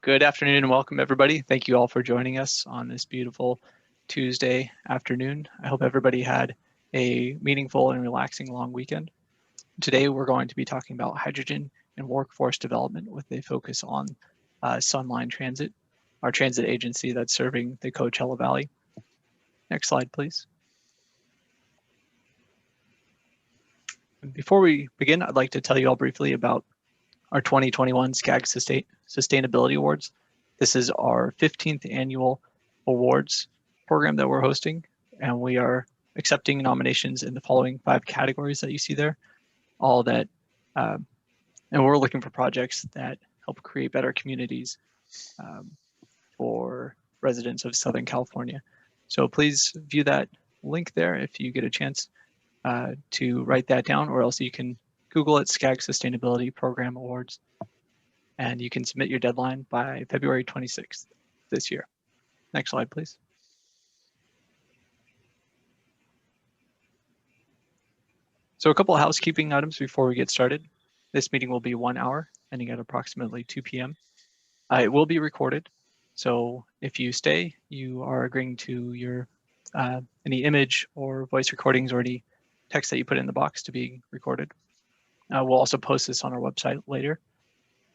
Good afternoon and welcome everybody. Thank you all for joining us on this beautiful Tuesday afternoon. I hope everybody had a meaningful and relaxing long weekend. Today we're going to be talking about hydrogen and workforce development with a focus on Sunline Transit, our transit agency that's serving the Coachella Valley. Next slide, please. Before we begin, I'd like to tell you all briefly about our 2021 SCAG Sustainability Awards. This is our 15th annual awards program that we're hosting, and we are accepting nominations in the following 5 categories that you see there. And we're looking for projects that help create better communities for residents of Southern California. So please view that link there if you get a chance to write that down, or else you can Google it, SCAG Sustainability Program Awards, and you can submit your deadline by February 26th this year. Next slide, please. So a couple of housekeeping items before we get started. This meeting will be 1 hour, ending at approximately 2 p.m. It will be recorded, so if you stay, you are agreeing to your any image or voice recordings or any text that you put in the box to be recorded. We'll also post this on our website later.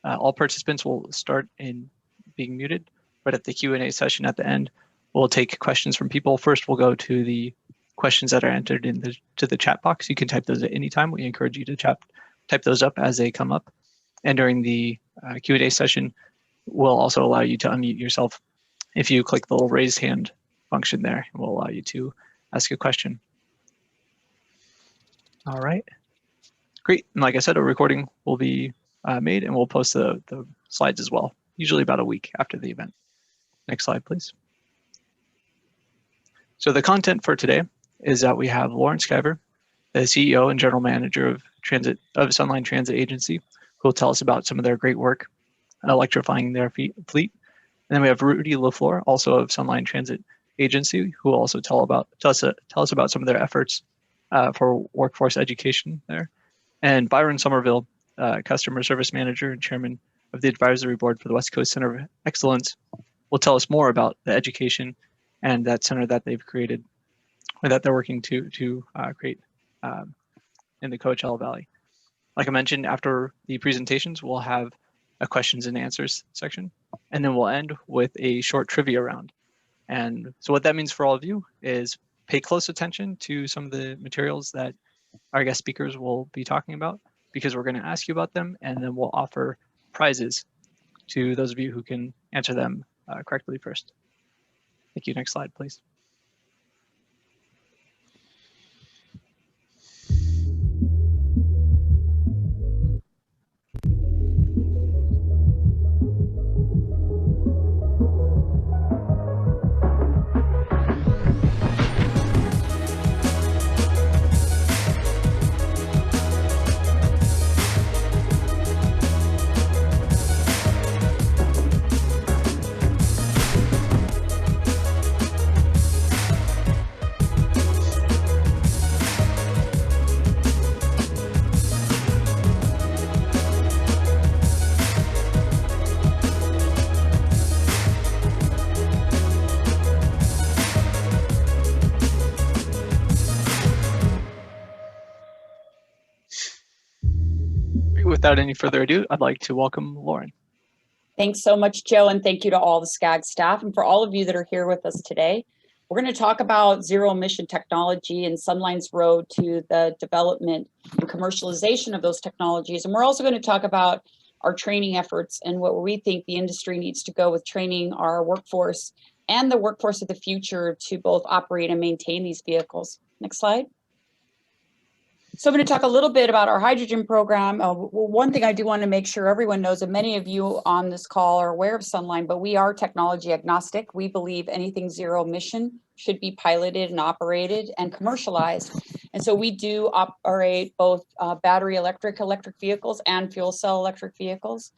All participants will start in being muted, but at the Q&A session at the end, we'll take questions from people. First, we'll go to the questions that are entered to the chat box. You can type those at any time. We encourage you to type those up as they come up. And during the Q&A session, we'll also allow you to unmute yourself. If you click the little raise hand function there, it will allow you to ask a question. All right. Great, and like I said, a recording will be made and we'll post the slides as well, usually about a week after the event. Next slide, please. So the content for today is that we have Lauren Skyver, the CEO and General Manager of Sunline Transit Agency, who will tell us about some of their great work electrifying their fleet. And then we have Rudy LaFleur, also of Sunline Transit Agency, who will also tell us about some of their efforts for workforce education there. And Byron Somerville, Customer Service Manager and Chairman of the Advisory Board for the West Coast Center of Excellence, will tell us more about the education and that center that they've created, or that they're working to create in the Coachella Valley. Like I mentioned, after the presentations, we'll have a questions and answers section, and then we'll end with a short trivia round. And so what that means for all of you is pay close attention to some of the materials that our guest speakers will be talking about, because we're going to ask you about them, and then we'll offer prizes to those of you who can answer them correctly first. Thank you. Next slide, please. Without any further ado, I'd like to welcome Lauren. Thanks so much, Joe, and thank you to all the SCAG staff and for all of you that are here with us today. We're going to talk about zero emission technology and Sunline's road to the development and commercialization of those technologies. And we're also going to talk about our training efforts and what we think the industry needs to go with training our workforce and the workforce of the future to both operate and maintain these vehicles. Next slide. So I'm going to talk a little bit about our hydrogen program. One thing I do want to make sure everyone knows, and many of you on this call are aware of Sunline, but we are technology agnostic. We believe anything zero emission should be piloted and operated and commercialized. And so we do operate both battery electric vehicles and fuel cell electric vehicles.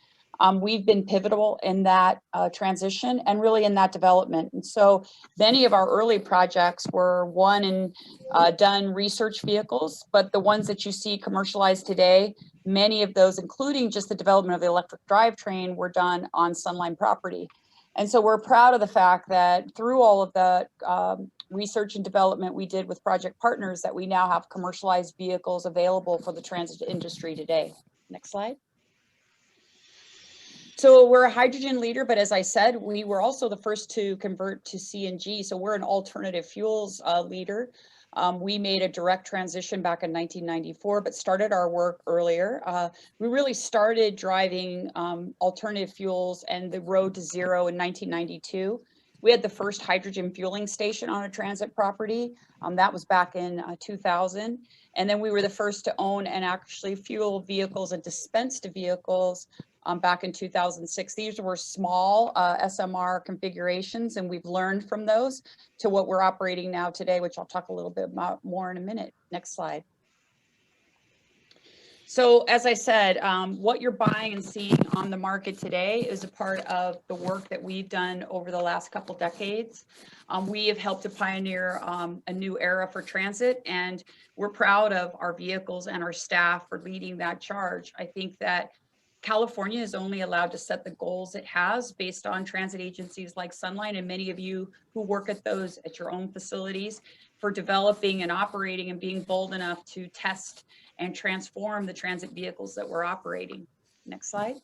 We've been pivotal in that transition and really in that development. And so many of our early projects were won and done research vehicles, but the ones that you see commercialized today, many of those, including just the development of the electric drivetrain, were done on Sunline property. And so we're proud of the fact that through all of the research and development we did with project partners, that we now have commercialized vehicles available for the transit industry today. Next slide. So we're a hydrogen leader, but as I said, we were also the first to convert to CNG. So we're an alternative fuels leader. We made a direct transition back in 1994, but started our work earlier. We really started driving alternative fuels and the road to zero in 1992. We had the first hydrogen fueling station on a transit property. That was back in 2000. And then we were the first to own and actually fuel vehicles and dispense to vehicles back in 2006. These were small SMR configurations, and we've learned from those to what we're operating now today, which I'll talk a little bit about more in a minute. Next slide. So as I said, what you're buying and seeing on the market today is a part of the work that we've done over the last couple decades. We have helped to pioneer a new era for transit, and we're proud of our vehicles and our staff for leading that charge. I think that California is only allowed to set the goals it has based on transit agencies like Sunline, and many of you who work at those at your own facilities, for developing and operating and being bold enough to test and transform the transit vehicles that we're operating. Next slide.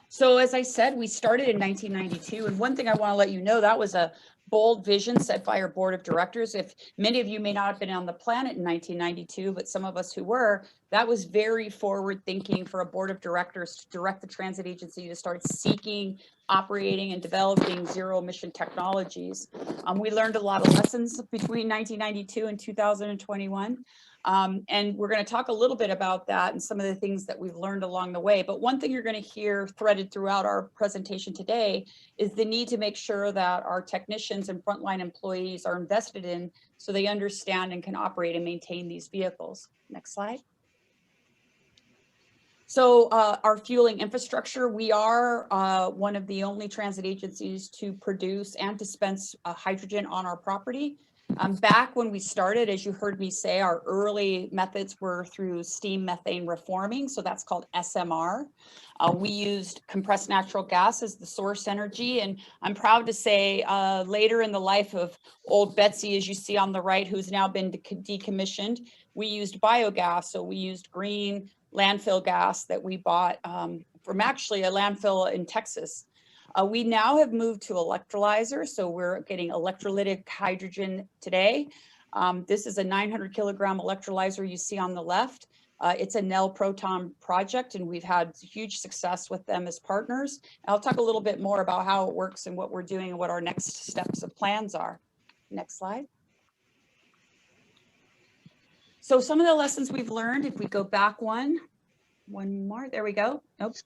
So as I said, we started in 1992, and one thing I want to let you know, that was a bold vision set by our board of directors. If many of you may not have been on the planet in 1992, but some of us who were, that was very forward thinking for a board of directors to direct the transit agency to start seeking, operating, and developing zero emission technologies. We learned a lot of lessons between 1992 and 2021. And we're going to talk a little bit about that and some of the things that we've learned along the way. But one thing you're going to hear threaded throughout our presentation today is the need to make sure that our technicians and frontline employees are invested in so they understand and can operate and maintain these vehicles. Next slide. So our fueling infrastructure, we are one of the only transit agencies to produce and dispense hydrogen on our property. Back when we started, as you heard me say, our early methods were through steam methane reforming, so that's called SMR. We used compressed natural gas as the source energy, and I'm proud to say later in the life of old Betsy, as you see on the right, who's now been decommissioned, we used biogas, so we used green landfill gas that we bought from actually a landfill in Texas. We now have moved to electrolyzer, so we're getting electrolytic hydrogen today. This is a 900 kilogram electrolyzer you see on the left. It's a Nel Proton project, and we've had huge success with them as partners. And I'll talk a little bit more about how it works and what we're doing and what our next steps of plans are. Next slide. So some of the lessons we've learned, if we go back one more, there we go. Nope.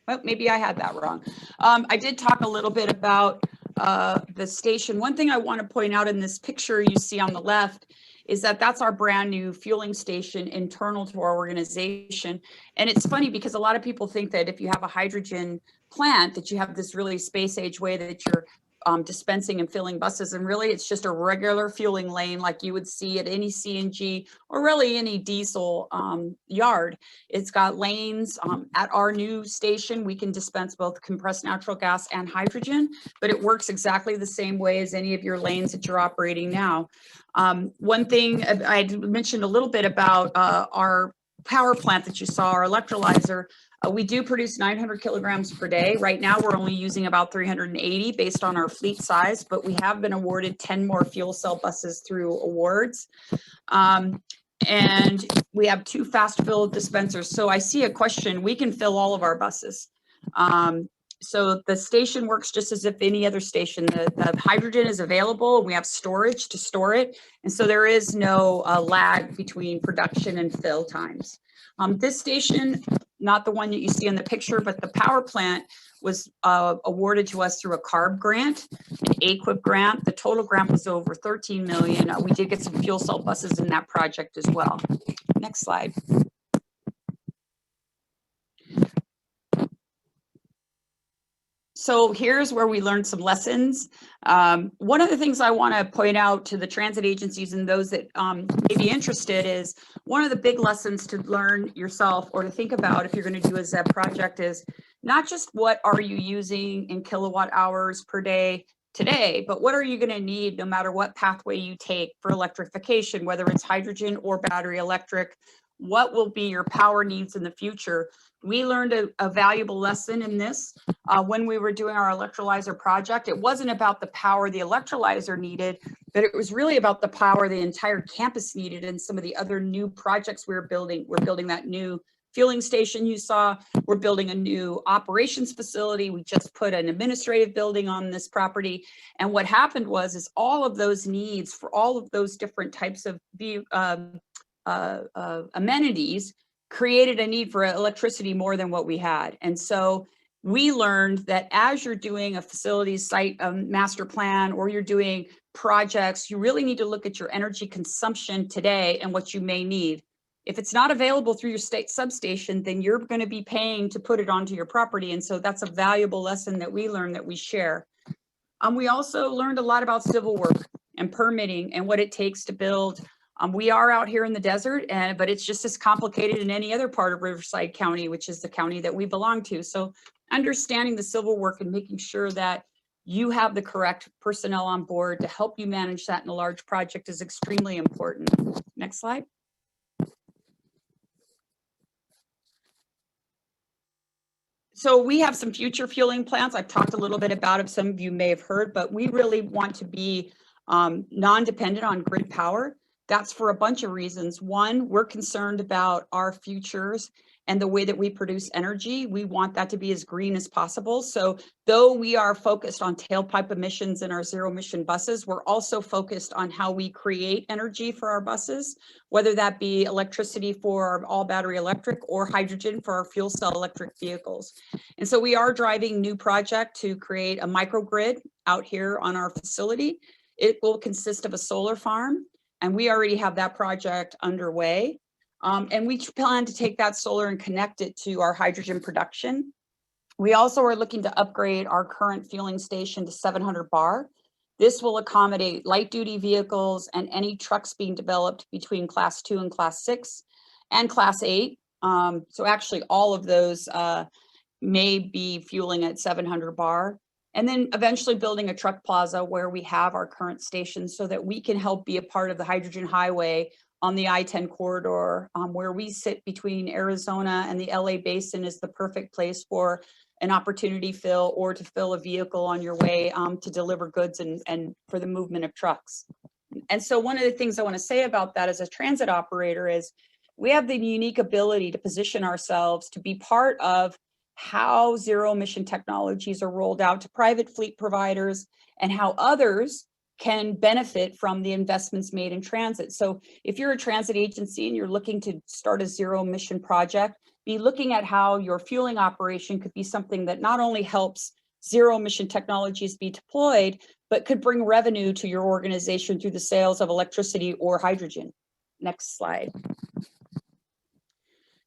Well, maybe I had that wrong. I did talk a little bit about the station. One thing I want to point out in this picture you see on the left is that that's our brand new fueling station internal to our organization. And it's funny because a lot of people think that if you have a hydrogen plant, that you have this really space age way that you're dispensing and filling buses, and really it's just a regular fueling lane like you would see at any CNG or really any diesel yard. It's got lanes. At our new station, we can dispense both compressed natural gas and hydrogen, but it works exactly the same way as any of your lanes that you're operating now. One thing I mentioned a little bit about our power plant that you saw, our electrolyzer. We do produce 900 kilograms per day. Right now, we're only using about 380 based on our fleet size, but we have been awarded 10 more fuel cell buses through awards. And we have 2 fast fill dispensers. So I see a question, we can fill all of our buses. So the station works just as if any other station. The hydrogen is available, and we have storage to store it. And so there is no lag between production and fill times. This station, not the one that you see in the picture, but the power plant was awarded to us through a CARB grant, an AQUIP grant. The total grant was over 13 million. We did get some fuel cell buses in that project as well. Next slide. So here's where we learned some lessons. One of the things I want to point out to the transit agencies and those that may be interested is one of the big lessons to learn yourself or to think about if you're going to do a ZEB project is not just what are you using in kilowatt hours per day today, but what are you going to need no matter what pathway you take for electrification, whether it's hydrogen or battery electric. What will be your power needs in the future? We learned a valuable lesson in this when we were doing our electrolyzer project. It wasn't about the power the electrolyzer needed, but it was really about the power the entire campus needed and some of the other new projects we were building. We're building that new fueling station you saw. We're building a new operations facility. We just put an administrative building on this property. And what happened is all of those needs for all of those different types of amenities created a need for electricity more than what we had. And so we learned that as you're doing a facilities site master plan or you're doing projects, you really need to look at your energy consumption today and what you may need. If it's not available through your state substation, then you're going to be paying to put it onto your property. And so that's a valuable lesson that we learned that we share. We also learned a lot about civil work and permitting and what it takes to build. We are out here in the desert, but it's just as complicated in any other part of Riverside County, which is the county that we belong to. So understanding the civil work and making sure that you have the correct personnel on board to help you manage that in a large project is extremely important. Next slide. So we have some future fueling plants. I've talked a little bit about it. Some of you may have heard, but we really want to be non-dependent on grid power. That's for a bunch of reasons. One, we're concerned about our futures and the way that we produce energy. We want that to be as green as possible. So though we are focused on tailpipe emissions in our zero emission buses, we're also focused on how we create energy for our buses, whether that be electricity for our all battery electric or hydrogen for our fuel cell electric vehicles. And so we are driving new project to create a microgrid out here on our facility. It will consist of a solar farm, and we already have that project underway. And we plan to take that solar and connect it to our hydrogen production. We also are looking to upgrade our current fueling station to 700 bar. This will accommodate light duty vehicles and any trucks being developed between class 2 and class 6 and class 8. So actually all of those may be fueling at 700 bar. And then eventually building a truck plaza where we have our current stations so that we can help be a part of the hydrogen highway on the I-10 corridor, where we sit between Arizona and the LA basin is the perfect place for an opportunity fill or to fill a vehicle on your way to deliver goods and for the movement of trucks. And so one of the things I want to say about that as a transit operator is we have the unique ability to position ourselves to be part of how zero emission technologies are rolled out to private fleet providers and how others can benefit from the investments made in transit. So if you're a transit agency and you're looking to start a zero emission project, be looking at how your fueling operation could be something that not only helps zero emission technologies be deployed, but could bring revenue to your organization through the sales of electricity or hydrogen. Next slide.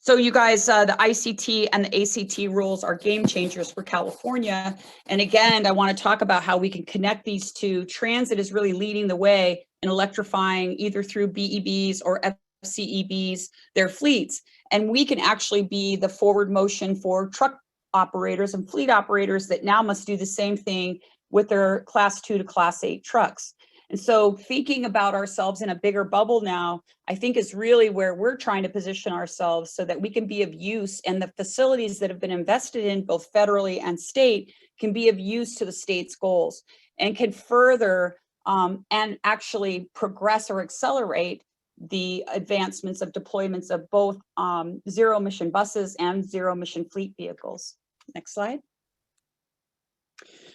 So you guys, the ICT and the ACT rules are game changers for California. And again, I want to talk about how we can connect these two. Transit is really leading the way in electrifying either through BEBs or FCEBs, their fleets. And we can actually be the forward motion for truck operators and fleet operators that now must do the same thing with their class 2 to class 8 trucks. And so thinking about ourselves in a bigger bubble now, I think is really where we're trying to position ourselves so that we can be of use, and the facilities that have been invested in both federally and state can be of use to the state's goals and can further and actually progress or accelerate the advancements of deployments of both zero emission buses and zero emission fleet vehicles. Next slide.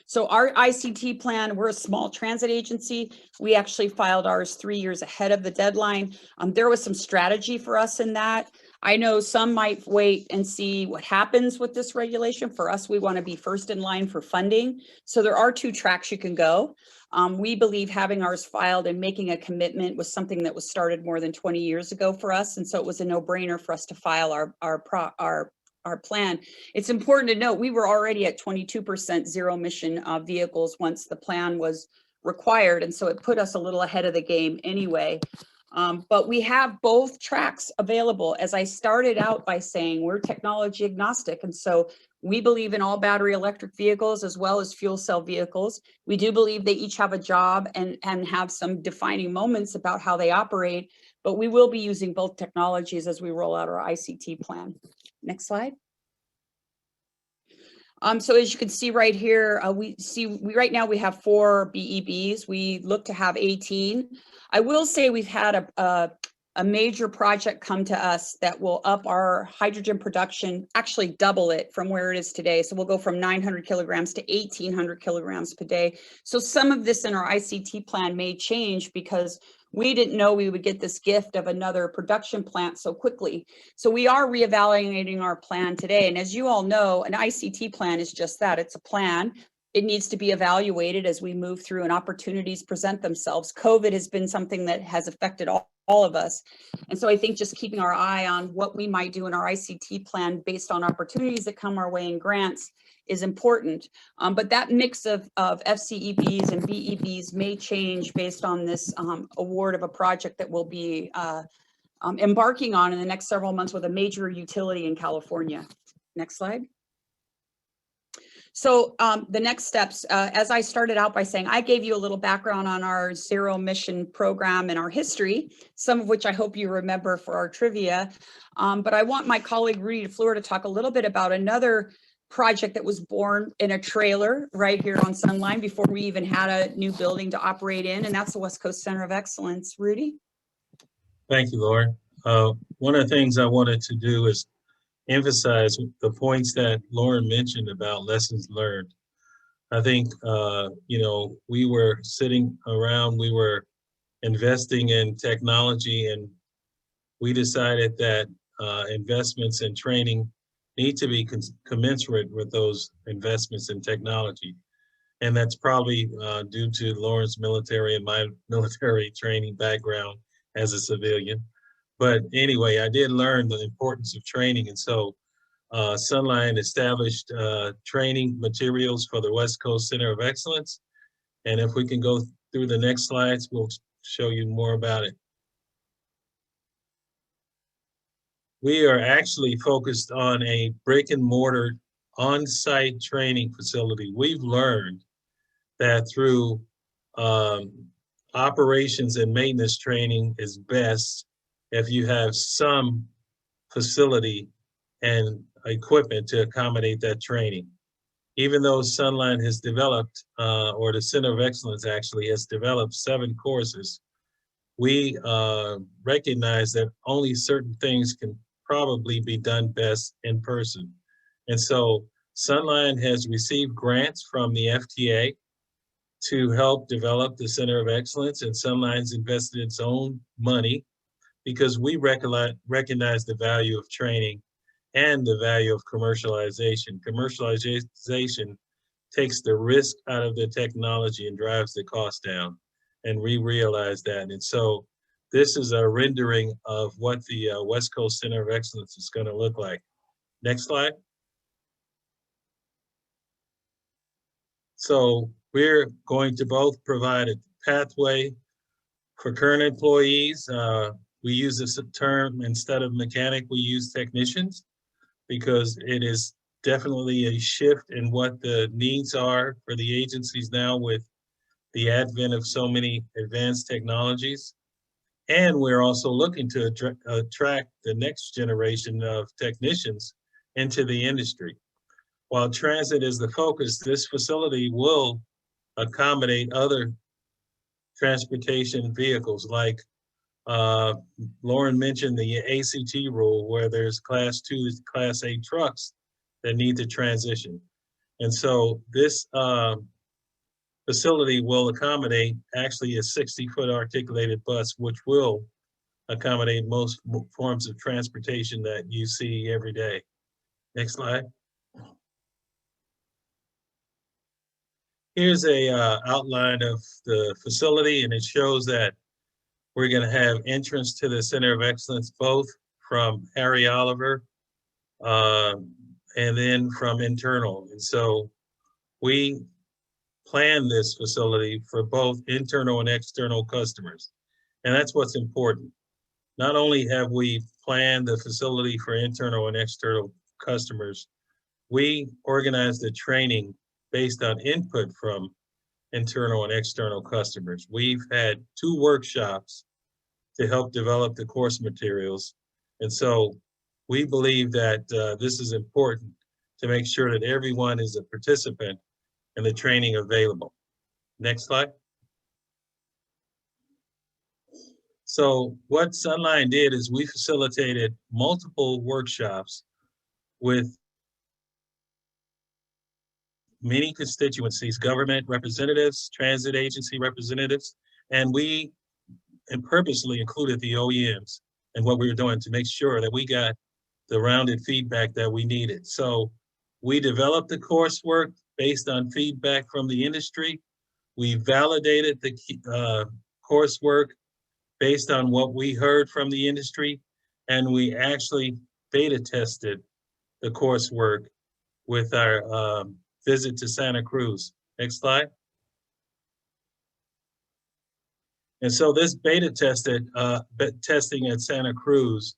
So our ICT plan, we're a small transit agency. We actually filed ours 3 years ahead of the deadline. There was some strategy for us in that. I know some might wait and see what happens with this regulation. For us, we want to be first in line for funding. So there are 2 tracks you can go. We believe having ours filed and making a commitment was something that was started more than 20 years ago for us. And so it was a no-brainer for us to file our our plan. It's important to note we were already at 22% zero emission vehicles once the plan was required, and so it put us a little ahead of the game anyway. But we have both tracks available. As I started out by saying, we're technology agnostic, and so we believe in all battery electric vehicles as well as fuel cell vehicles. We do believe they each have a job and have some defining moments about how they operate, but we will be using both technologies as we roll out our ICT plan. Next slide. So as you can see right here, right now we have 4 BEBs. We look to have 18. I will say we've had a major project come to us that will up our hydrogen production, actually double it from where it is today. So we'll go from 900 kilograms to 1,800 kilograms per day. So some of this in our ICT plan may change because we didn't know we would get this gift of another production plant so quickly. So we are reevaluating our plan today. And as you all know, an ICT plan is just that, it's a plan. It needs to be evaluated as we move through and opportunities present themselves. COVID has been something that has affected all of us. And so I think just keeping our eye on what we might do in our ICT plan based on opportunities that come our way in grants is important. But that mix of FCEBs and BEBs may change based on this award of a project that we'll be embarking on in the next several months with a major utility in California. Next slide. So the next steps, as I started out by saying, I gave you a little background on our zero emission program and our history, some of which I hope you remember for our trivia. But I want my colleague Rudy DeFleur to talk a little bit about another project that was born in a trailer right here on Sunline before we even had a new building to operate in, and that's the West Coast Center of Excellence. Rudy? Thank you, Lauren. One of the things I wanted to do is emphasize the points that Lauren mentioned about lessons learned. I think, we were sitting around, we were investing in technology, and we decided that investments in training need to be commensurate with those investments in technology. And that's probably due to Lauren's military and my military training background as a civilian. But anyway, I did learn the importance of training. And so Sunline established training materials for the West Coast Center of Excellence. And if we can go through the next slides, we'll show you more about it. We are actually focused on a brick and mortar on-site training facility. We've learned that through operations and maintenance training is best if you have some facility and equipment to accommodate that training. Even though Sunline has developed, or the Center of Excellence actually has developed 7 courses, we recognize that only certain things can probably be done best in person. And so Sunline has received grants from the FTA to help develop the Center of Excellence, and Sunline's invested its own money because we recognize the value of training and the value of commercialization. Commercialization takes the risk out of the technology and drives the cost down, and we realize that. And so this is a rendering of what the West Coast Center of Excellence is going to look like. Next slide. So we're going to both provide a pathway for current employees. We use this term, instead of mechanic, we use technicians, because it is definitely a shift in what the needs are for the agencies now with the advent of so many advanced technologies. And we're also looking to attract the next generation of technicians into the industry. While transit is the focus, this facility will accommodate other transportation vehicles, like Lauren mentioned the ACT rule, where there's Class 2 to Class 8 trucks that need to transition. And so this facility will accommodate actually a 60-foot articulated bus, which will accommodate most forms of transportation that you see every day. Next slide. Here's a outline of the facility, and it shows that we're going to have entrance to the Center of Excellence both from Harry Oliver and then from internal. And so we plan this facility for both internal and external customers. And that's what's important. Not only have we planned the facility for internal and external customers, we organize the training based on input from internal and external customers. We've had 2 workshops to help develop the course materials. And so we believe that this is important to make sure that everyone is a participant in the training available. Next slide. So what Sunline did is we facilitated multiple workshops with many constituencies, government representatives, transit agency representatives, and we purposely included the OEMs in what we were doing to make sure that we got the rounded feedback that we needed. So we developed the coursework based on feedback from the industry. We validated the coursework based on what we heard from the industry, and we actually beta tested the coursework with our visit to Santa Cruz. Next slide. And so this beta testing at Santa Cruz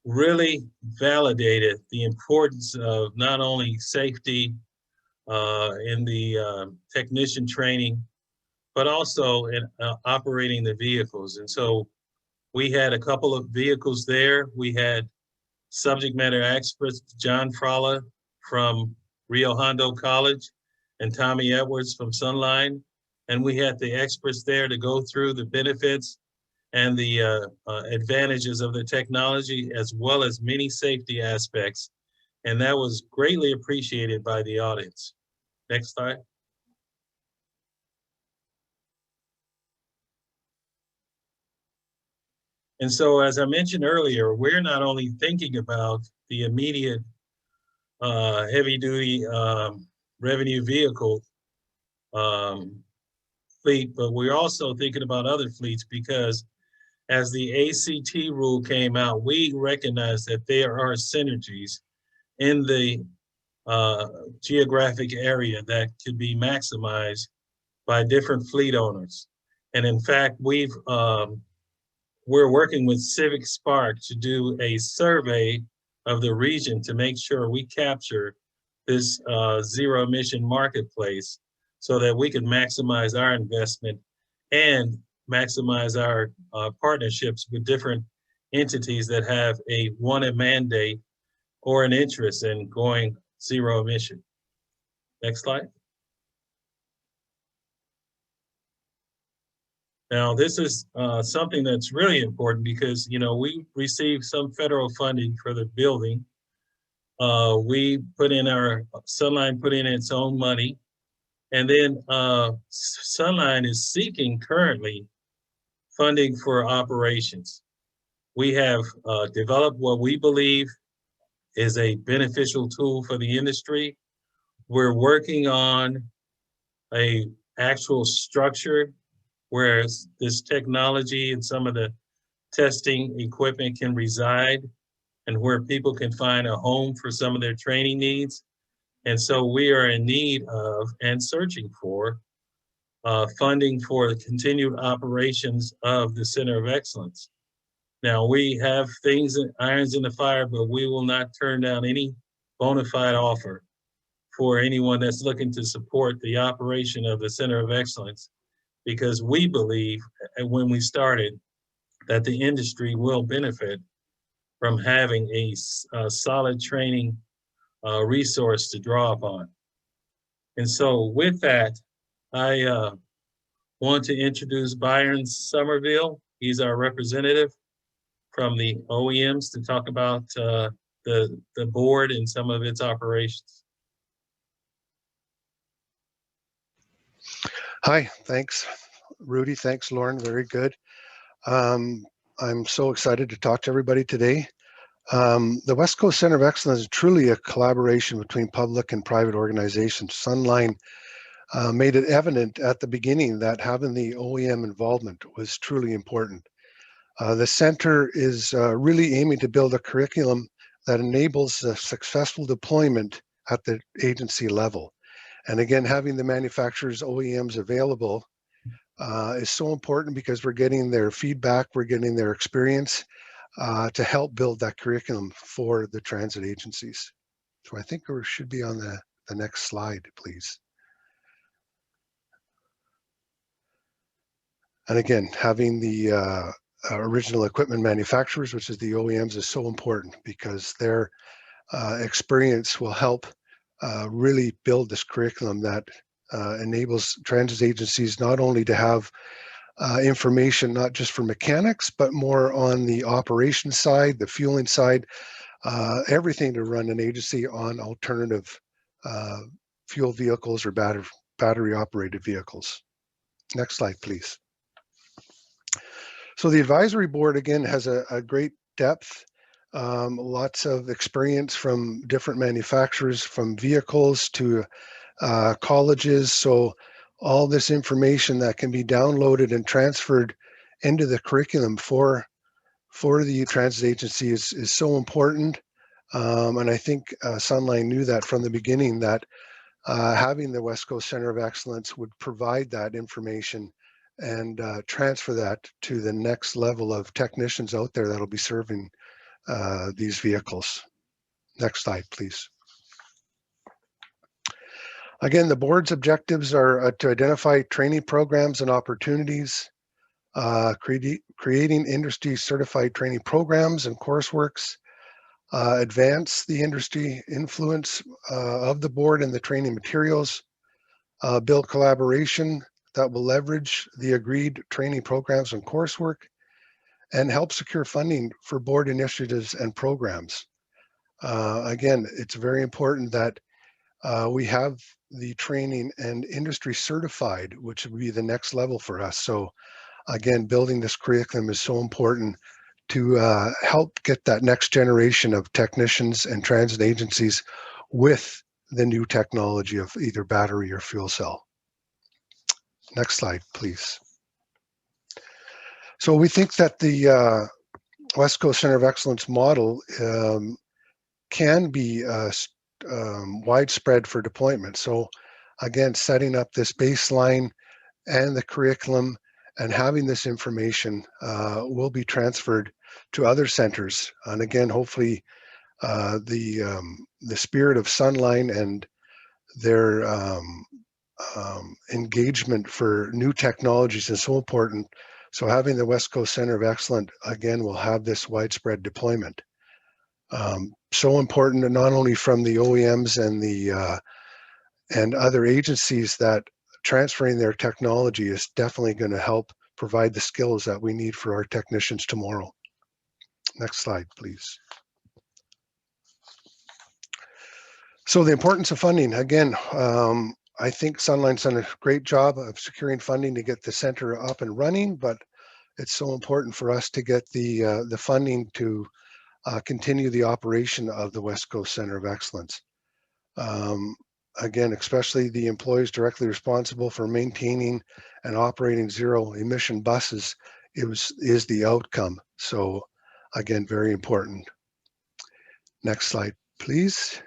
really validated the importance of not only safety in the technician training, but also in operating the vehicles. And so we had a couple of vehicles there. We had subject matter experts, John Fralla from Rio Hondo College and Tommy Edwards from Sunline. And we had the experts there to go through the benefits and the advantages of the technology, as well as many safety aspects. And that was greatly appreciated by the audience. Next slide. And so, as I mentioned earlier, we're not only thinking about the immediate heavy-duty revenue vehicle fleet, but we're also thinking about other fleets, because as the ACT rule came out, we recognized that there are synergies in the geographic area that could be maximized by different fleet owners. And in fact, we're working with Civic Spark to do a survey of the region to make sure we capture this zero emission marketplace so that we can maximize our investment and maximize our partnerships with different entities that have a mandate or an interest in going zero emission. Next slide. Now, this is something that's really important because, you know, we received some federal funding for the building. Sunline put in its own money. And then Sunline is seeking currently funding for operations. We have developed what we believe is a beneficial tool for the industry. We're working on a actual structure where this technology and some of the testing equipment can reside, and where people can find a home for some of their training needs. And so we are in need of and searching for funding for the continued operations of the Center of Excellence. Now, we have irons in the fire, but we will not turn down any bona fide offer for anyone that's looking to support the operation of the Center of Excellence, because we believe, when we started, that the industry will benefit from having a solid training resource to draw upon. And so with that, I want to introduce Byron Somerville. He's our representative from the OEMs to talk about the board and some of its operations. Hi, thanks, Rudy. Thanks, Lauren. Very good. I'm so excited to talk to everybody today. The West Coast Center of Excellence is truly a collaboration between public and private organizations. Sunline made it evident at the beginning that having the OEM involvement was truly important. The center is really aiming to build a curriculum that enables a successful deployment at the agency level. And again, having the manufacturers, OEMs available is so important because we're getting their feedback, we're getting their experience to help build that curriculum for the transit agencies. So I think we should be on the next slide, please. And again, having the original equipment manufacturers, which is the OEMs, is so important because their experience will help really build this curriculum that enables transit agencies not only to have information not just for mechanics, but more on the operations side, the fueling side, everything to run an agency on alternative fuel vehicles or battery operated vehicles. Next slide, please. So the advisory board, again, has a great depth, lots of experience from different manufacturers, from vehicles to colleges. So all this information that can be downloaded and transferred into the curriculum for the transit agency is so important. And I think Sunline knew that from the beginning, that having the West Coast Center of Excellence would provide that information and transfer that to the next level of technicians out there that'll be serving these vehicles. Next slide, please. Again, the board's objectives are to identify training programs and opportunities, creating industry certified training programs and courseworks, advance the industry influence of the board and the training materials, build collaboration that will leverage the agreed training programs and coursework, and help secure funding for board initiatives and programs. Again, it's very important that we have the training and industry certified, which would be the next level for us. So again, building this curriculum is so important to help get that next generation of technicians and transit agencies with the new technology of either battery or fuel cell. Next slide, please. So we think that the West Coast Center of Excellence model can be widespread for deployment. So again, setting up this baseline and the curriculum and having this information will be transferred to other centers. And again, hopefully the spirit of Sunline and their engagement for new technologies is so important. So having the West Coast Center of Excellence, again, will have this widespread deployment. So important, not only from the OEMs and the and other agencies, that transferring their technology is definitely going to help provide the skills that we need for our technicians tomorrow. Next slide, please. So the importance of funding, again, I think Sunline's done a great job of securing funding to get the center up and running, but it's so important for us to get the funding to continue the operation of the West Coast Center of Excellence. Again, especially the employees directly responsible for maintaining and operating zero emission buses is the outcome. So again, very important. Next slide, please.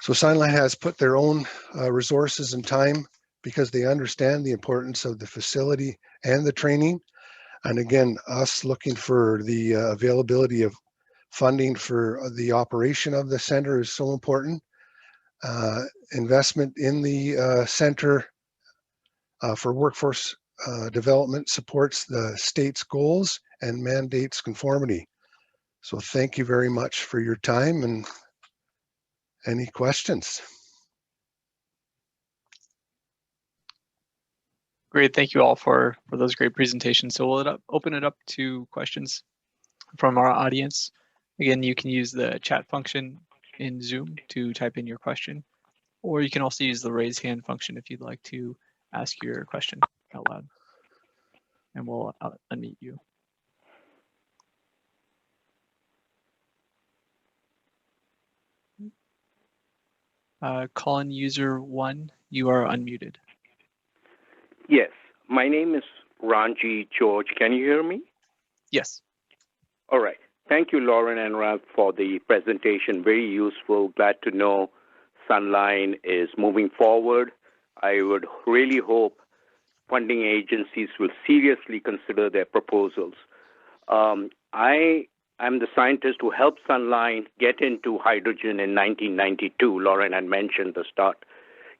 So Sunline has put their own resources and time because they understand the importance of the facility and the training. And again, us looking for the availability of funding for the operation of the center is so important. Investment in the center for workforce development supports the state's goals and mandates conformity. So thank you very much for your time, and any questions? Great, thank you all for those great presentations. So we'll open it up to questions from our audience. Again, you can use the chat function in Zoom to type in your question, or you can also use the raise hand function if you'd like to ask your question out loud, and we'll unmute you. Call-in user 1, you are unmuted. Yes, my name is Ranji George. Can you hear me? Yes. All right. Thank you, Lauren and Ralph, for the presentation. Very useful. Glad to know Sunline is moving forward. I would really hope funding agencies will seriously consider their proposals. I am the scientist who helped Sunline get into hydrogen in 1992. Lauren had mentioned the start.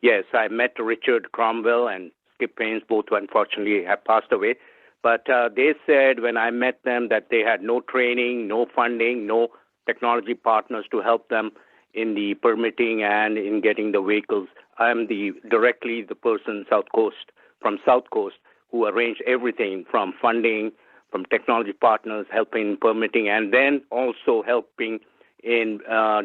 Yes, I met Richard Cromwell and Skip Haynes, both unfortunately have passed away. But they said when I met them that they had no training, no funding, no technology partners to help them in the permitting and in getting the vehicles. I'm directly the person from South Coast who arranged everything from funding, from technology partners, helping permitting, and then also helping in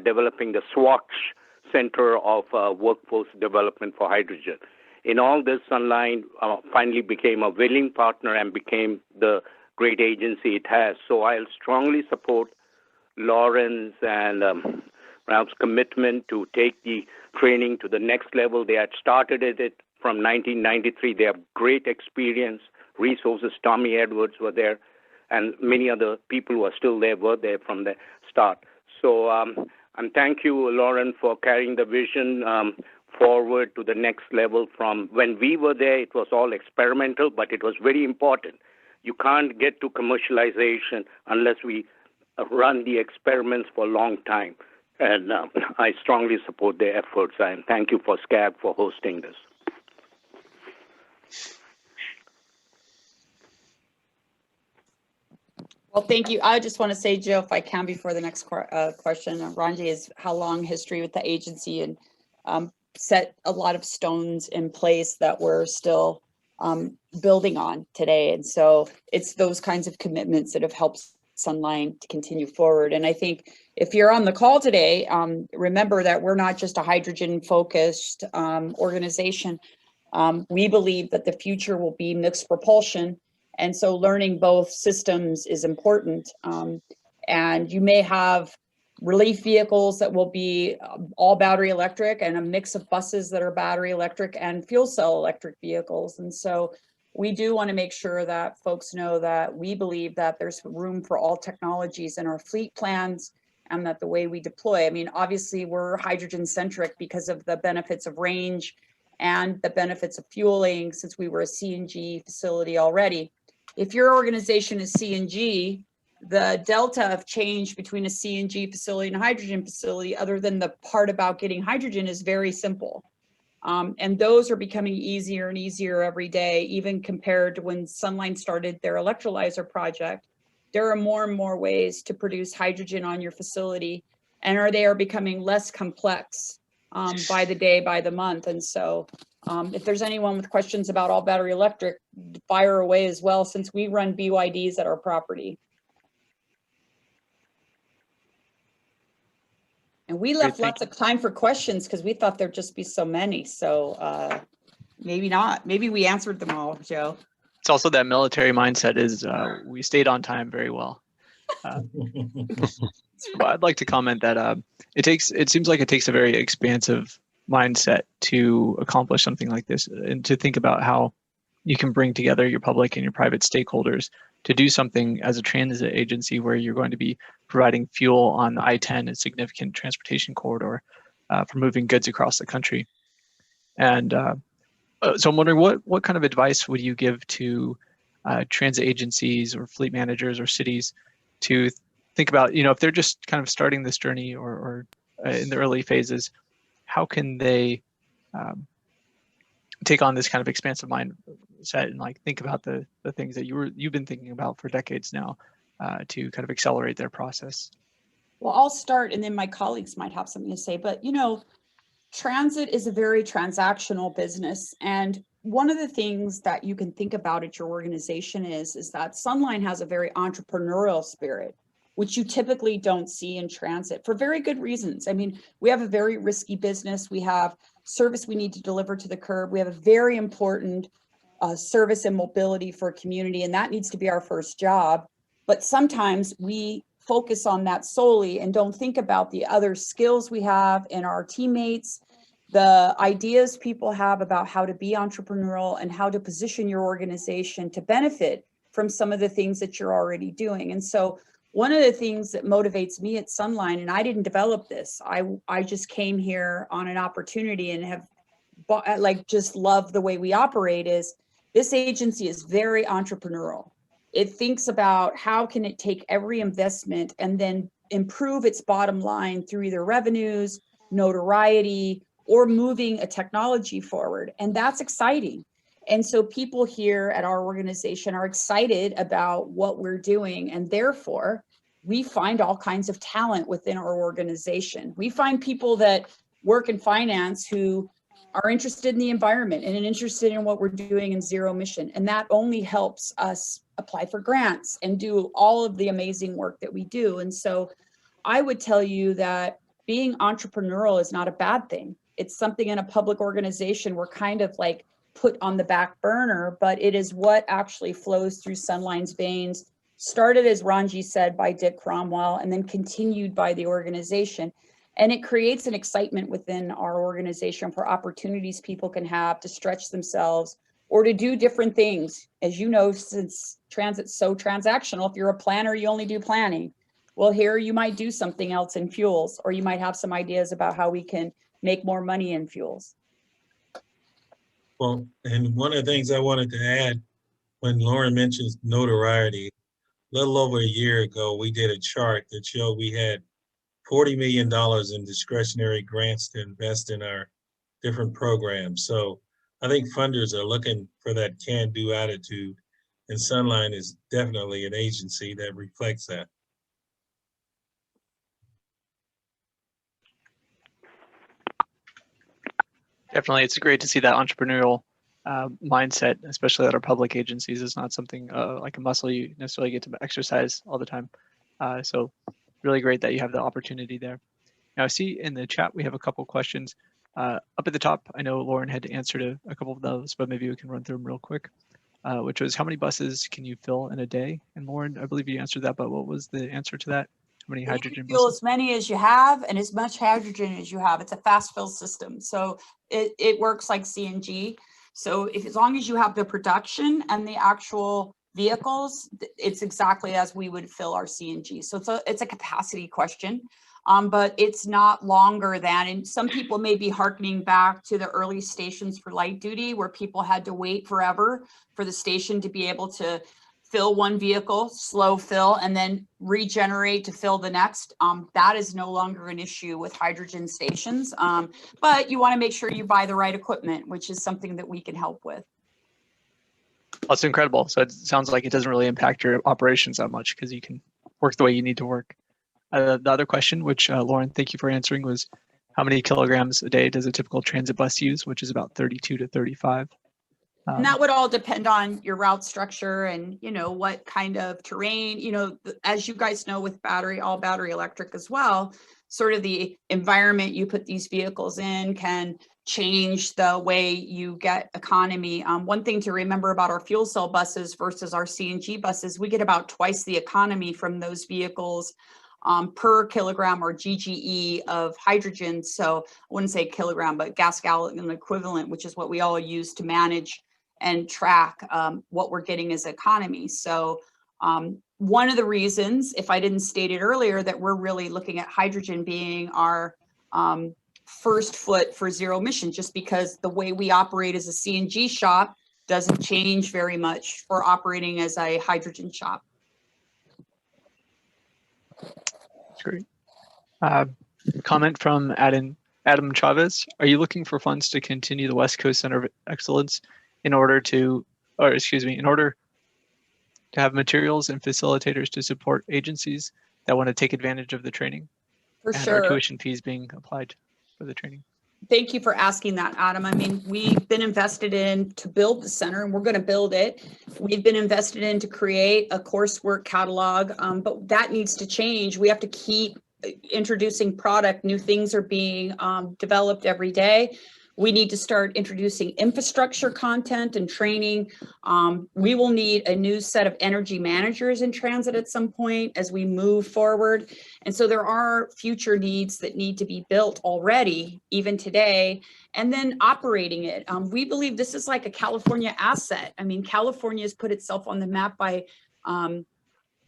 developing the SWACH Center of Workforce Development for Hydrogen. In all this, Sunline finally became a willing partner and became the great agency it has. So I'll strongly support Lauren's and Ralph's commitment to take the training to the next level. They had started it from 1993. They have great experience, resources. Tommy Edwards were there, and many other people who are still there were there from the start. So and thank you, Lauren, for carrying the vision forward to the next level. From when we were there, it was all experimental, but it was very important. You can't get to commercialization unless we run the experiments for a long time. And I strongly support their efforts. And thank you for SCAG for hosting this. Well, thank you. I just want to say, Joe, if I can, before the next question, Ranji, is how long history with the agency and set a lot of stones in place that we're still building on today. And so it's those kinds of commitments that have helped Sunline to continue forward. And I think if you're on the call today, remember that we're not just a hydrogen focused organization. We believe that the future will be mixed propulsion. And so learning both systems is important. And you may have relief vehicles that will be all battery electric and a mix of buses that are battery electric and fuel cell electric vehicles. And so we do want to make sure that folks know that we believe that there's room for all technologies in our fleet plans and that the way we deploy, I mean, obviously we're hydrogen centric because of the benefits of range and the benefits of fueling since we were a CNG facility already. If your organization is CNG, the delta of change between a CNG facility and a hydrogen facility, other than the part about getting hydrogen, is very simple. And those are becoming easier and easier every day, even compared to when Sunline started their electrolyzer project. There are more and more ways to produce hydrogen on your facility, and they are becoming less complex by the day, by the month. And so if there's anyone with questions about all battery electric, fire away as well, since we run BYDs at our property. And we left lots of time for questions because we thought there'd just be so many. So maybe not. Maybe we answered them all, Joe. It's also that military mindset is we stayed on time very well. So I'd like to comment that it seems like it takes a very expansive mindset to accomplish something like this and to think about how you can bring together your public and your private stakeholders to do something as a transit agency where you're going to be providing fuel on the I-10, a significant transportation corridor for moving goods across the country. And so I'm wondering what kind of advice would you give to transit agencies or fleet managers or cities to think about, if they're just kind of starting this journey or in the early phases, how can they take on this kind of expansive mindset and like think about the things that you've been thinking about for decades now to kind of accelerate their process? Well, I'll start and then my colleagues might have something to say, but transit is a very transactional business. And one of the things that you can think about at your organization is that Sunline has a very entrepreneurial spirit, which you typically don't see in transit for very good reasons. I mean, we have a very risky business. We have service we need to deliver to the curb. We have a very important service and mobility for a community, and that needs to be our first job. But sometimes we focus on that solely and don't think about the other skills we have in our teammates, the ideas people have about how to be entrepreneurial and how to position your organization to benefit from some of the things that you're already doing. And so one of the things that motivates me at Sunline, and I didn't develop this, I just came here on an opportunity and have just love the way we operate, is this agency is very entrepreneurial. It thinks about how can it take every investment and then improve its bottom line through either revenues, notoriety, or moving a technology forward. And that's exciting. And so people here at our organization are excited about what we're doing. And therefore, we find all kinds of talent within our organization. We find people that work in finance who are interested in the environment and interested in what we're doing in zero emission. And that only helps us apply for grants and do all of the amazing work that we do. And so I would tell you that being entrepreneurial is not a bad thing. It's something in a public organization we're kind of like put on the back burner, but it is what actually flows through Sunline's veins. Started, as Ranji said, by Dick Cromwell, and then continued by the organization. And it creates an excitement within our organization for opportunities people can have to stretch themselves or to do different things. As you know, since transit's so transactional, if you're a planner, you only do planning. Well, here you might do something else in fuels, or you might have some ideas about how we can make more money in fuels. Well, and one of the things I wanted to add, when Lauren mentions notoriety, a little over a year ago, we did a chart that showed we had $40 million in discretionary grants to invest in our different programs. So I think funders are looking for that can-do attitude, and Sunline is definitely an agency that reflects that. Definitely, it's great to see that entrepreneurial mindset, especially at our public agencies. Is not something like a muscle you necessarily get to exercise all the time. So really great that you have the opportunity there. Now I see in the chat we have a couple questions. Up at the top, I know Lauren had answered a couple of those, but maybe we can run through them real quick, which was how many buses can you fill in a day? And Lauren, I believe you answered that, but what was the answer to that? How many hydrogen buses? Fuel buses? as many as you have and as much hydrogen as you have. It's a fast fill system. So it works like CNG. So as long as you have the production and the actual vehicles, it's exactly as we would fill our CNG. So it's a capacity question, but it's not longer than, and some people may be hearkening back to the early stations for light duty where people had to wait forever for the station to be able to fill one vehicle, slow fill, and then regenerate to fill the next. That is no longer an issue with hydrogen stations, but you want to make sure you buy the right equipment, which is something that we can help with. That's incredible. So it sounds like it doesn't really impact your operations that much because you can work the way you need to work. The other question, which Lauren, thank you for answering, was how many kilograms a day does a typical transit bus use, which is about 32 to 35. And that would all depend on your route structure and, you know, what kind of terrain, you know, as you guys know, with all battery electric as well, sort of the environment you put these vehicles in can change the way you get economy. One thing to remember about our fuel cell buses versus our CNG buses, we get about twice the economy from those vehicles per kilogram or GGE of hydrogen. So I wouldn't say kilogram, but gas gallon equivalent, which is what we all use to manage and track what we're getting as economy. So one of the reasons, if I didn't state it earlier, that we're really looking at hydrogen being our first foot for zero emission, just because the way we operate as a CNG shop doesn't change very much for operating as a hydrogen shop. That's great. Comment from Adam Chavez. Are you looking for funds to continue the West Coast Center of Excellence in order to have materials and facilitators to support agencies that want to take advantage of the training? For and sure. Our tuition fees being applied for the training. Thank you for asking that, Adam. I mean, we've been invested in to build the center, and we're going to build it. We've been invested in to create a coursework catalog, but that needs to change. We have to keep introducing product. New things are being developed every day. We need to start introducing infrastructure content and training. We will need a new set of energy managers in transit at some point as we move forward. And so there are future needs that need to be built already, even today, and then operating it. We believe this is like a California asset. I mean, California has put itself on the map by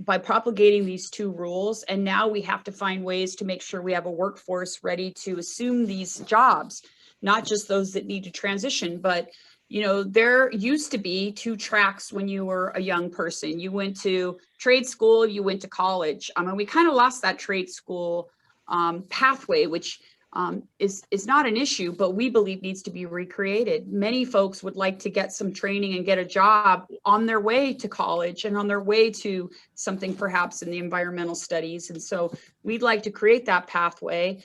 by propagating these two rules, and now we have to find ways to make sure we have a workforce ready to assume these jobs, not just those that need to transition, but you know, there used to be two tracks when you were a young person. You went to trade school, you went to college. I mean, we kind of lost that trade school pathway, which is not an issue, but we believe needs to be recreated. Many folks would like to get some training and get a job on their way to college and on their way to something perhaps in the environmental studies. And so we'd like to create that pathway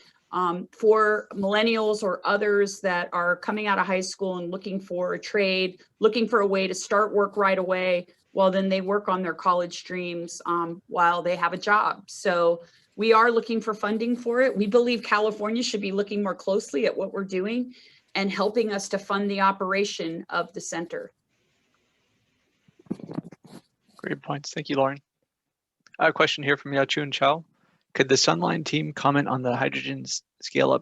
for millennials or others that are coming out of high school and looking for a trade, looking for a way to start work right away, while then they work on their college dreams while they have a job. So we are looking for funding for it. We believe California should be looking more closely at what we're doing and helping us to fund the operation of the center. Great points. Thank you, Lauren. I have a question here from Yachun Chow. Could the Sunline team comment on the hydrogen station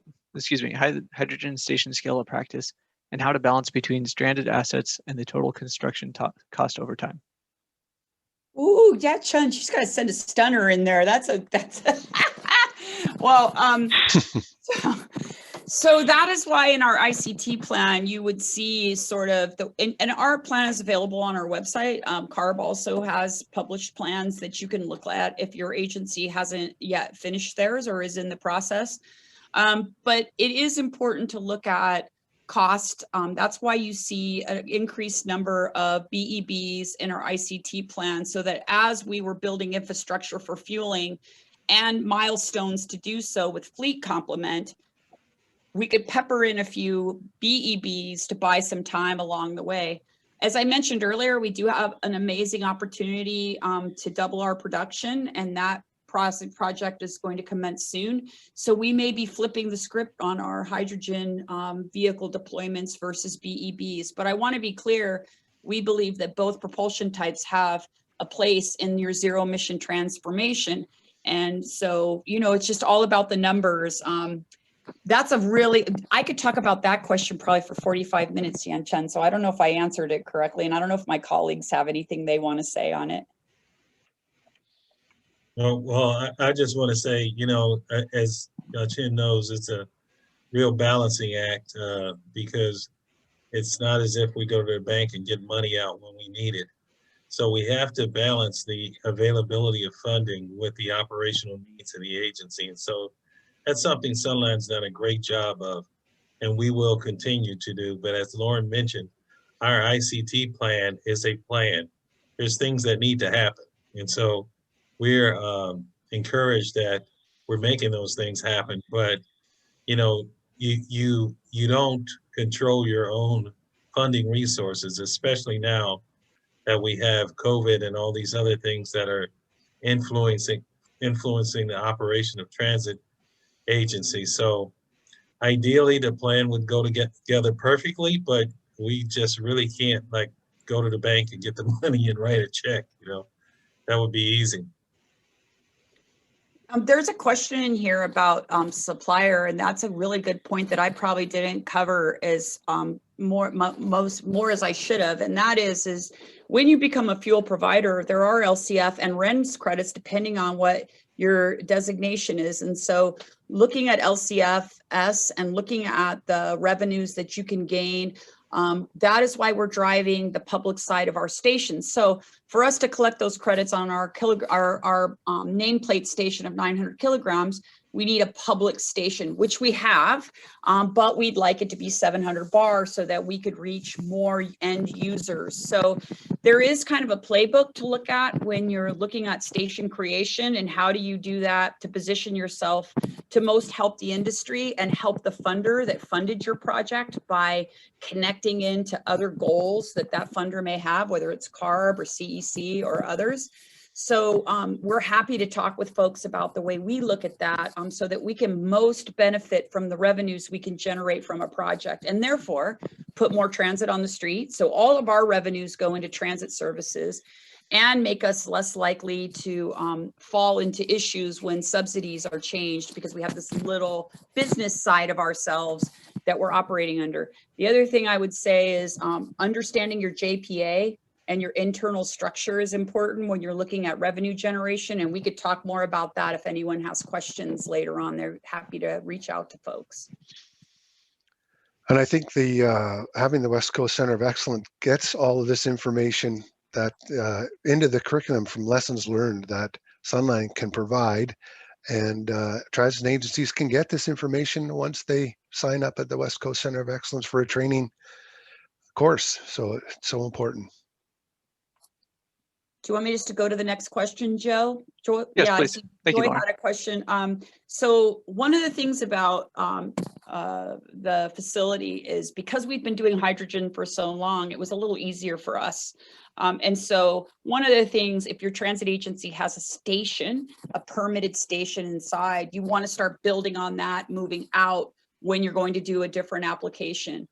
scale up practice and how to balance between stranded assets and the total construction cost over time? Ooh, yeah, Chun, she's got to send a stunner in there. That's a well, so that is why in our ICT plan, you would see sort of and our plan is available on our website. CARB also has published plans that you can look at if your agency hasn't yet finished theirs or is in the process. But it is important to look at cost. That's why you see an increased number of BEBs in our ICT plan, so that as we were building infrastructure for fueling and milestones to do so with fleet complement, we could pepper in a few BEBs to buy some time along the way. As I mentioned earlier, we do have an amazing opportunity to double our production, and that project is going to commence soon. So we may be flipping the script on our hydrogen vehicle deployments versus BEBs. But I want to be clear, we believe that both propulsion types have a place in your zero emission transformation. And so, you know, it's just all about the numbers. That's a really, I could talk about that question probably for 45 minutes, Yan Chen. So I don't know if I answered it correctly, and I don't know if my colleagues have anything they want to say on it. Well, I just want to say, you know, as Chin knows, it's a real balancing act because it's not as if we go to the bank and get money out when we need it. So we have to balance the availability of funding with the operational needs of the agency. And so that's something Sunline's done a great job of, and we will continue to do. But as Lauren mentioned, our ICT plan is a plan. There's things that need to happen. And so we're encouraged that we're making those things happen. But, you know, you don't control your own funding resources, especially now that we have COVID and all these other things that are influencing the operation of transit agencies. So ideally the plan would go to get together perfectly, but we just really can't like go to the bank and get the money and write a check, you know. That would be easy. There's a question in here about supplier, and that's a really good point that I probably didn't cover as more as I should have. And that is when you become a fuel provider, there are LCF and RENS credits depending on what your designation is. And so looking at LCFS and looking at the revenues that you can gain, that is why we're driving the public side of our stations. So for us to collect those credits on our nameplate station of 900 kilograms, we need a public station, which we have, but we'd like it to be 700 bar so that we could reach more end users. So there is kind of a playbook to look at when you're looking at station creation, and how do you do that to position yourself to most help the industry and help the funder that funded your project by connecting into other goals that funder may have, whether it's CARB or CEC or others. So we're happy to talk with folks about the way we look at that so that we can most benefit from the revenues we can generate from a project, and therefore put more transit on the street. So all of our revenues go into transit services and make us less likely to fall into issues when subsidies are changed, because we have this little business side of ourselves that we're operating under. The other thing I would say is understanding your JPA and your internal structure is important when you're looking at revenue generation. And we could talk more about that if anyone has questions later on. They're happy to reach out to folks. And I think the having the West Coast Center of Excellence gets all of this information that into the curriculum from lessons learned that Sunline can provide, and transit agencies can get this information once they sign up at the West Coast Center of Excellence for a training course. So it's so important. Do you want me just to go to the next question, Joe? Yes, yeah, please. Thank you, Joy Lauren. had a question. So one of the things about the facility is because we've been doing hydrogen for so long, it was a little easier for us. And so one of the things, if your transit agency has a station, a permitted station inside, you want to start building on that, moving out when you're going to do a different application.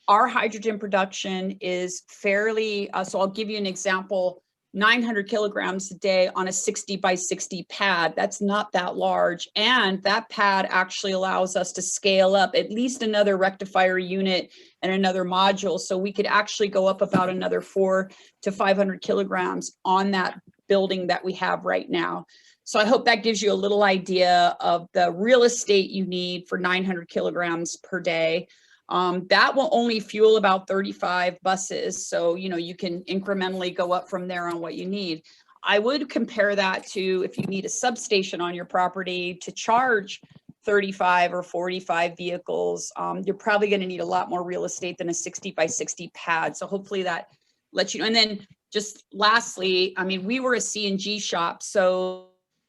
Our hydrogen production is fairly, so I'll give you an example, 900 kilograms a day on a 60 by 60 pad. That's not that large. And that pad actually allows us to scale up at least another rectifier unit and another module. So we could actually go up about another 400 to 500 kilograms on that building that we have right now. So I hope that gives you a little idea of the real estate you need for 900 kilograms per day. That will only fuel about 35 buses. So, you know, you can incrementally go up from there on what you need. I would compare that to if you need a substation on your property to charge 35 or 45 vehicles, you're probably going to need a lot more real estate than a 60 by 60 pad. So hopefully that lets you know. And then just lastly, I mean, we were a CNG shop, so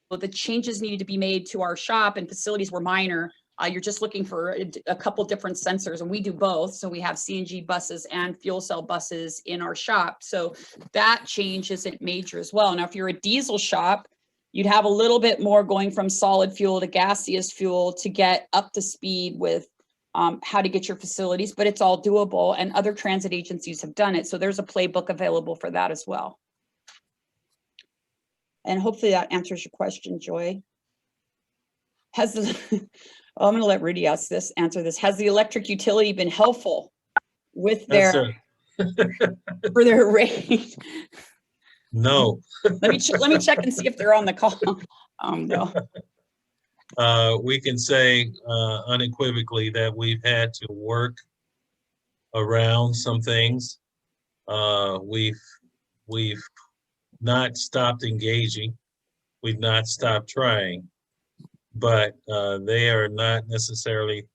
the changes needed to be made to our shop and facilities were minor. You're just looking for a couple different sensors, and we do both. So we have CNG buses and fuel cell buses in our shop. So that change isn't major as well. Now, if you're a diesel shop, you'd have a little bit more going from solid fuel to gaseous fuel to get up to speed with how to get your facilities, but it's all doable, and other transit agencies have done it. So there's a playbook available for that as well. And hopefully that answers your question, Joy. Has the I'm going to let Rudy answer this. Has the electric utility been helpful with their for their rate? No. Let me check and see if they're on the call. No. We can say unequivocally that we've had to work around some things. We've not stopped engaging. We've not stopped trying. But they are not necessarily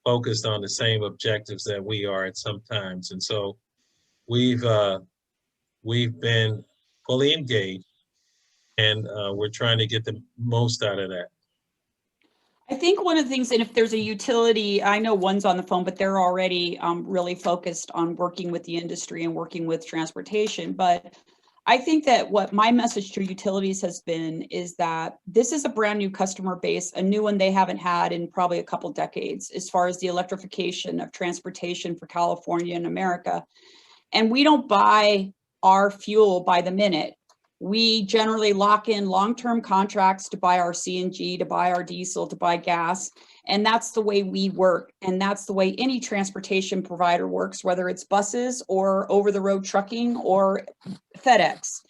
focused on the same objectives that we are at some times. And so we've been fully engaged, and we're trying to get the most out of that. I think one of the things, and if there's a utility, I know one's on the phone, but they're already really focused on working with the industry and working with transportation. But I think that what my message to utilities has been is that this is a brand new customer base, a new one they haven't had in probably a couple decades as far as the electrification of transportation for California and America. And we don't buy our fuel by the minute. We generally lock in long-term contracts to buy our CNG, to buy our diesel, to buy gas. And that's the way we work. And that's the way any transportation provider works, whether it's buses or over-the-road trucking or FedEx.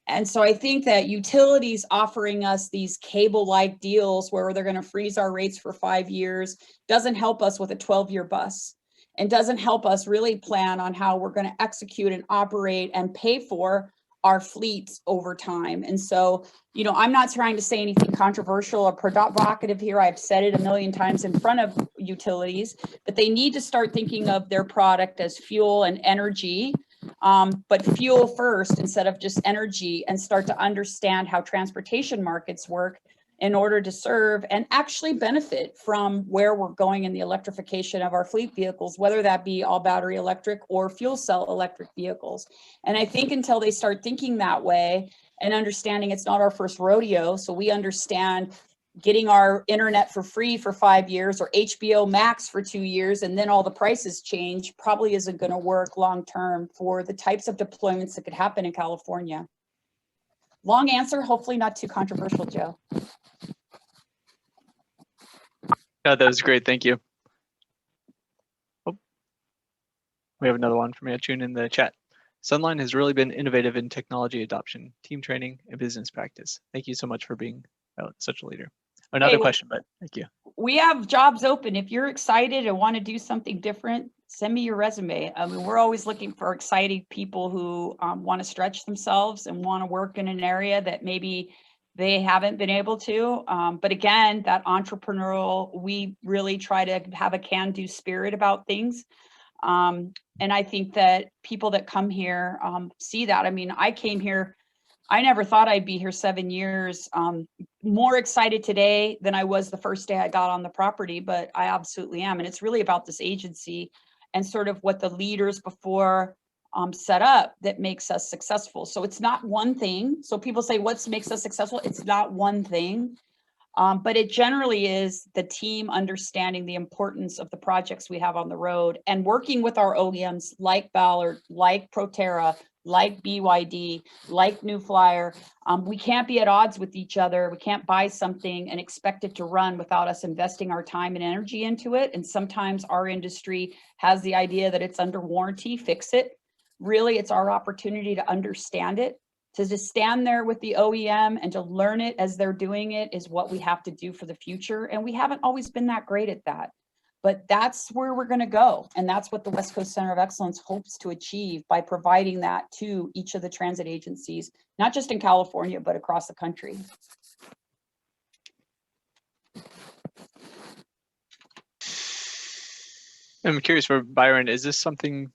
And so I think that utilities offering us these cable-like deals where they're going to freeze our rates for 5 years doesn't help us with a 12-year bus, and doesn't help us really plan on how we're going to execute and operate and pay for our fleets over time. And so, you know, I'm not trying to say anything controversial or provocative here. I've said it a million times in front of utilities, but they need to start thinking of their product as fuel and energy, but fuel first instead of just energy, and start to understand how transportation markets work in order to serve and actually benefit from where we're going in the electrification of our fleet vehicles, whether that be all battery electric or fuel cell electric vehicles. And I think until they start thinking that way and understanding it's not our first rodeo, so we understand getting our internet for free for 5 years or HBO Max for 2 years and then all the prices change probably isn't going to work long term for the types of deployments that could happen in California. Long answer, hopefully not too controversial, Joe. Yeah, that was great. Thank you. Oh, we have another one from Yachun in the chat. Sunline has really been innovative in technology adoption, team training, and business practice. Thank you so much for being such a leader. Another question, but thank you. We have jobs open. If you're excited and want to do something different, send me your resume. I mean, we're always looking for exciting people who want to stretch themselves and want to work in an area that maybe they haven't been able to. But again, that entrepreneurial, we really try to have a can-do spirit about things. And I think that people that come here see that. I mean, I came here, I never thought I'd be here 7 years. More excited today than I was the first day I got on the property, but I absolutely am. And it's really about this agency and sort of what the leaders before set up that makes us successful. So it's not one thing. So people say, what makes us successful? It's not one thing. But it generally is the team understanding the importance of the projects we have on the road and working with our OEMs like Ballard, like Proterra, like BYD, like New Flyer. We can't be at odds with each other. We can't buy something and expect it to run without us investing our time and energy into it. And sometimes our industry has the idea that it's under warranty, fix it. Really, it's our opportunity to understand it. To just stand there with the OEM and to learn it as they're doing it is what we have to do for the future. And we haven't always been that great at that. But that's where we're going to go. And that's what the West Coast Center of Excellence hopes to achieve by providing that to each of the transit agencies, not just in California, but across the country. I'm curious for Byron, is this something,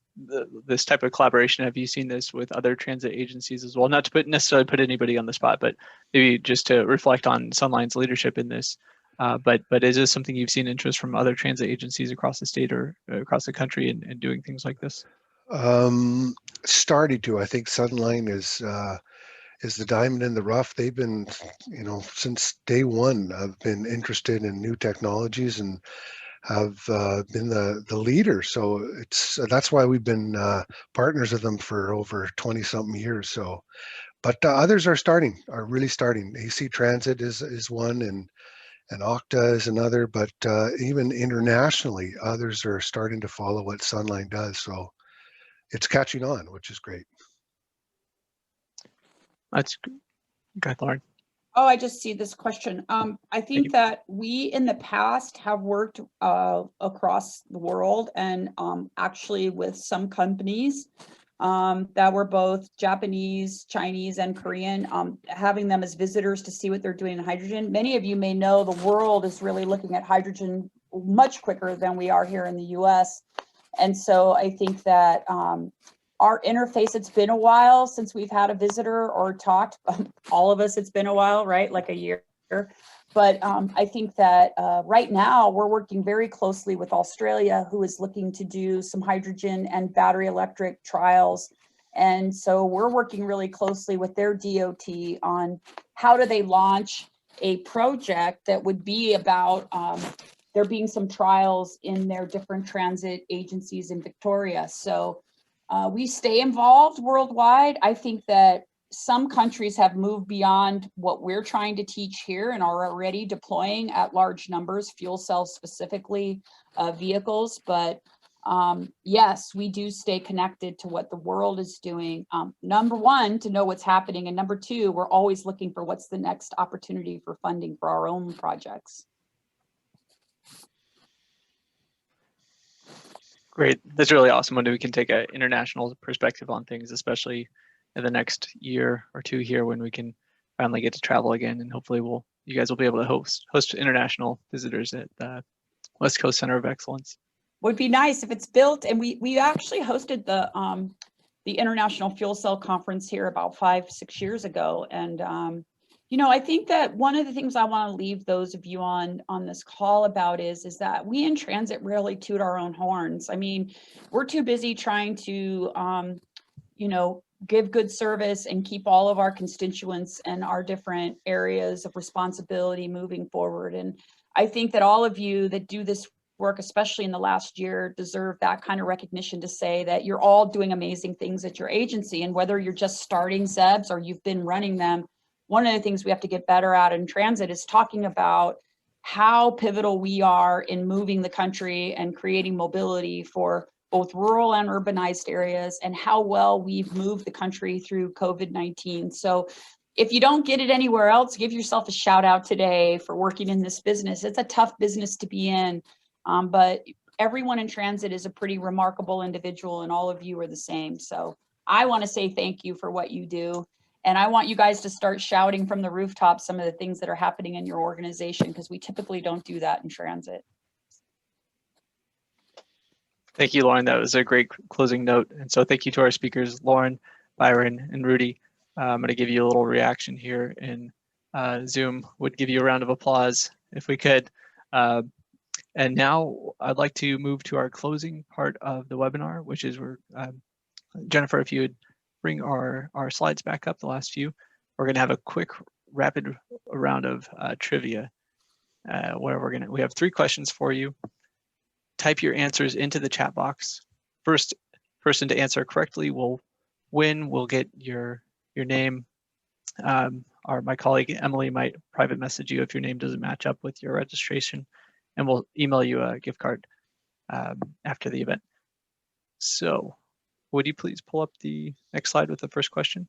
this type of collaboration, have you seen this with other transit agencies as well? Not to necessarily put anybody on the spot, but maybe just to reflect on Sunline's leadership in this. But is this something you've seen interest from other transit agencies across the state or across the country in doing things like this? Starting to. I think Sunline is the diamond in the rough. They've been, since day one, have been interested in new technologies and have been the leader. So that's why we've been partners with them for over 20-something years. So, but others are really starting. AC Transit is one, and Okta is another, but even internationally, others are starting to follow what Sunline does. So it's catching on, which is great. That's good, Lauren. Oh, I just see this question. I think that we in the past have worked across the world and actually with some companies that were both Japanese, Chinese, and Korean, having them as visitors to see what they're doing in hydrogen. Many of you may know the world is really looking at hydrogen much quicker than we are here in the US. And so I think that our interface, it's been a while since we've had a visitor or talked. All of us, it's been a while, right? Like a year. But I think that right now we're working very closely with Australia, who is looking to do some hydrogen and battery electric trials. And so we're working really closely with their DOT on how do they launch a project that would be about there being some trials in their different transit agencies in Victoria. So we stay involved worldwide. I think that some countries have moved beyond what we're trying to teach here and are already deploying at large numbers, fuel cells specifically, vehicles. But yes, we do stay connected to what the world is doing. Number one, to know what's happening. And number two, we're always looking for what's the next opportunity for funding for our own projects. Great. That's really awesome when we can take an international perspective on things, especially in the next year or two here when we can finally get to travel again. And hopefully you guys will be able to host international visitors at the West Coast Center of Excellence. Would be nice if it's built. And we actually hosted the International Fuel Cell Conference here about 5-6 years ago. And I think that one of the things I want to leave those of you on this call about is that we in transit rarely toot our own horns. I mean, we're too busy trying to, give good service and keep all of our constituents and our different areas of responsibility moving forward. And I think that all of you that do this work, especially in the last year, deserve that kind of recognition to say that you're all doing amazing things at your agency. And whether you're just starting ZEBs or you've been running them, one of the things we have to get better at in transit is talking about how pivotal we are in moving the country and creating mobility for both rural and urbanized areas, and how well we've moved the country through COVID-19. So if you don't get it anywhere else, give yourself a shout out today for working in this business. It's a tough business to be in, but everyone in transit is a pretty remarkable individual, and all of you are the same. So I want to say thank you for what you do. And I want you guys to start shouting from the rooftops some of the things that are happening in your organization, because we typically don't do that in transit. Thank you, Lauren. That was a great closing note. And so thank you to our speakers, Lauren, Byron, and Rudy. I'm going to give you a little reaction here in Zoom. Would give you a round of applause if we could. And now I'd like to move to our closing part of the webinar, which is where Jennifer, if you would bring our slides back up, the last few, we're going to have a quick, rapid round of trivia where we have 3 questions for you. Type your answers into the chat box. First person to answer correctly will win. We'll get your name. My colleague Emily might private message you if your name doesn't match up with your registration, and we'll email you a gift card after the event. So would you please pull up the next slide with the first question?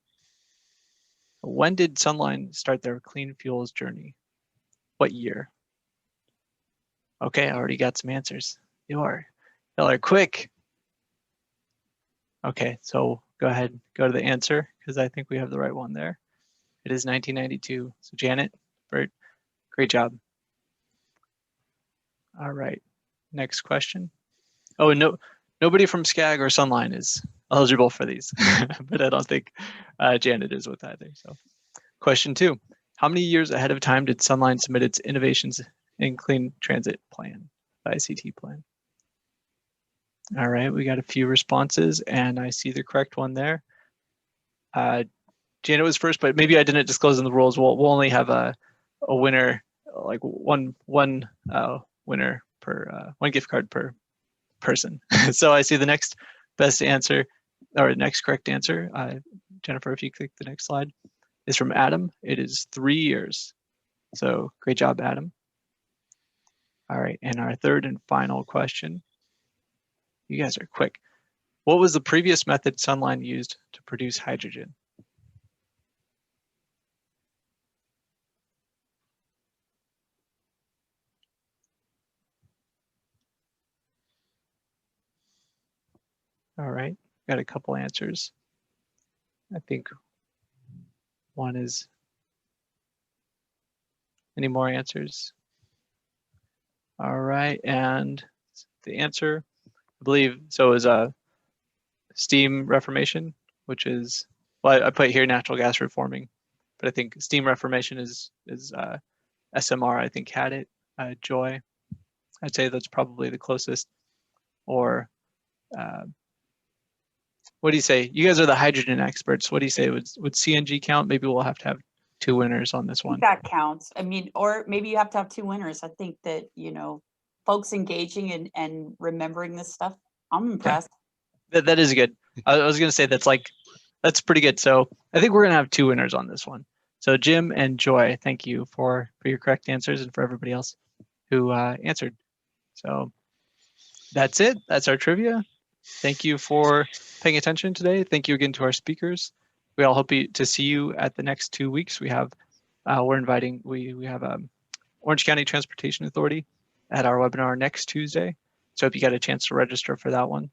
When did Sunline start their clean fuels journey? What year? Okay, I already got some answers. Y'all are quick. Okay, so go ahead, go to the answer, because I think we have the right one there. It is 1992. So Janet, Bert, great job. All right, next question. Oh, no, nobody from SCAG or Sunline is eligible for these, but I don't think Janet is with either. So question 2, how many years ahead of time did Sunline submit its Innovations in Clean Transit Plan, ICT plan? All right, we got a few responses, and I see the correct one there. Janet was first, but maybe I didn't disclose in the rules. We'll only have a winner, like one winner per one gift card per person. So I see the next best answer, or next correct answer. Jennifer, if you click the next slide, is from Adam. It is 3 years. So great job, Adam. All right, and our third and final question. You guys are quick. What was the previous method Sunline used to produce hydrogen? All right, got a couple answers. I think one is, any more answers? All right, and the answer, I believe, so is steam reformation, which is, well, I put here natural gas reforming, but I think steam reformation is SMR, I think, had it. Joy, I'd say that's probably the closest. Or what do you say? You guys are the hydrogen experts. What do you say? Would CNG count? Maybe we'll have to have 2 winners on this one. That counts. I mean, or maybe you have to have 2 winners. I think that, you know, folks engaging and remembering this stuff, I'm impressed. That is good. I was going to say that's pretty good. So I think we're going to have 2 winners on this one. So Jim and Joy, thank you for your correct answers, and for everybody else who answered. So that's it. That's our trivia. Thank you for paying attention today. Thank you again to our speakers. We all hope to see you at the next 2 weeks. We have, we have Orange County Transportation Authority at our webinar next Tuesday. So if you got a chance to register for that one.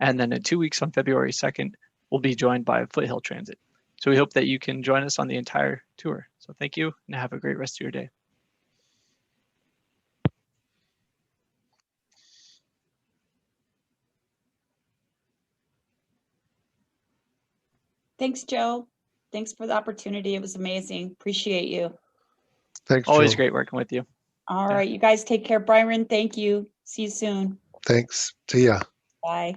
And then in 2 weeks on February 2nd, we'll be joined by Foothill Transit. So we hope that you can join us on the entire tour. So thank you, and have a great rest of your day. Thanks, Joe. Thanks for the opportunity. It was amazing. Appreciate you. Thanks, Always Joe. great working with you. All right, you guys take care. Byron, thank you. See you soon. Thanks. See ya. Bye.